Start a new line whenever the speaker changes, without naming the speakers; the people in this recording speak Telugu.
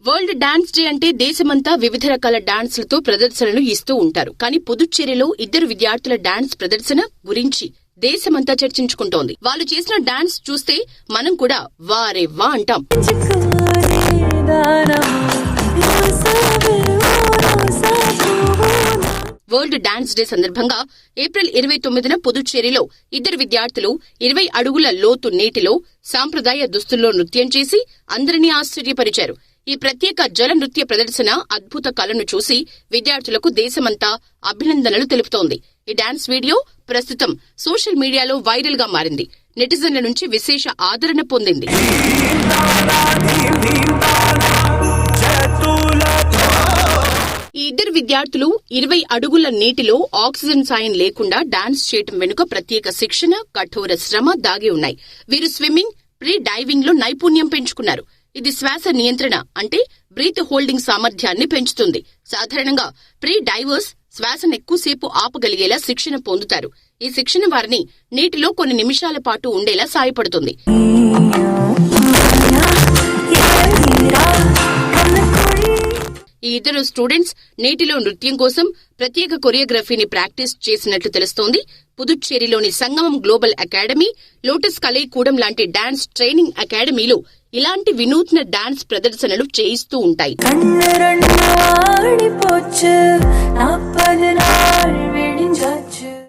వరల్డ్ డాన్స్ డే అంటే దేశమంతా వివిధ రకాల డాన్స్లతో ప్రదర్శనలు ఇస్తూ ఉంటారు. కానీ పుదుచ్చేరిలో ఇద్దరు విద్యార్థుల డాన్స్ ప్రదర్శన గురించి దేశమంతా చర్చించుకుంటోంది. వాళ్ళు చేసిన డాన్స్ చూస్తే మనం కూడా వారే వా అంటాం. వరల్డ్ డాన్స్ డే సందర్భంగా ఏప్రిల్ 29న పుదుచ్చేరిలో ఇద్దరు విద్యార్థులు 20 అడుగుల లోతు నీటిలో సాంప్రదాయ దుస్తుల్లో నృత్యం చేసి అందరినీ ఆశ్చర్యపరిచారు. ఈ ప్రత్యేక జల నృత్య ప్రదర్శన అద్భుత కళను చూసి విద్యార్థులకు దేశమంతా అభినందనలు తెలుపుతోంది. ఈ డాన్స్ వీడియో ప్రస్తుతం సోషల్ మీడియాలో వైరల్ గా మారింది. నెటిజన్ల నుంచి విశేష ఆదరణ పొందింది. ఈ ఇద్దరు విద్యార్థులు 20 అడుగుల నీటిలో ఆక్సిజన్ సాయం లేకుండా డాన్స్ చేయటం వెనుక ప్రత్యేక శిక్షణ, కఠోర శ్రమ దాగి ఉన్నాయి. వీరు స్విమ్మింగ్, ప్రీ డైవింగ్ లో నైపుణ్యం పెంచుకున్నారు. ఇది శ్వాస నియంత్రణ అంటే బ్రీత్ హోల్డింగ్ సామర్థ్యాన్ని పెంచుతుంది. సాధారణంగా ప్రీ డైవర్స్ శ్వాసను ఎక్కువసేపు ఆపగలిగేలా శిక్షణ పొందుతారు. ఈ శిక్షణ వారిని నీటిలో కొన్ని నిమిషాల పాటు ఉండేలా సాయపడుతుంది. ఈ ఇద్దరు స్టూడెంట్స్ నీటిలో నృత్యం కోసం ప్రత్యేక కొరియోగ్రఫీని ప్రాక్టీస్ చేసినట్లు తెలుస్తోంది. పుదుచ్చేరిలోని సంగమం గ్లోబల్ అకాడమీ, లోటస్ కలైకూడం లాంటి డాన్స్ ట్రైనింగ్ అకాడమీలో ఇలాంటి వినూత్న డాన్స్ ప్రదర్శనలు చేయిస్తూ ఉంటాయి.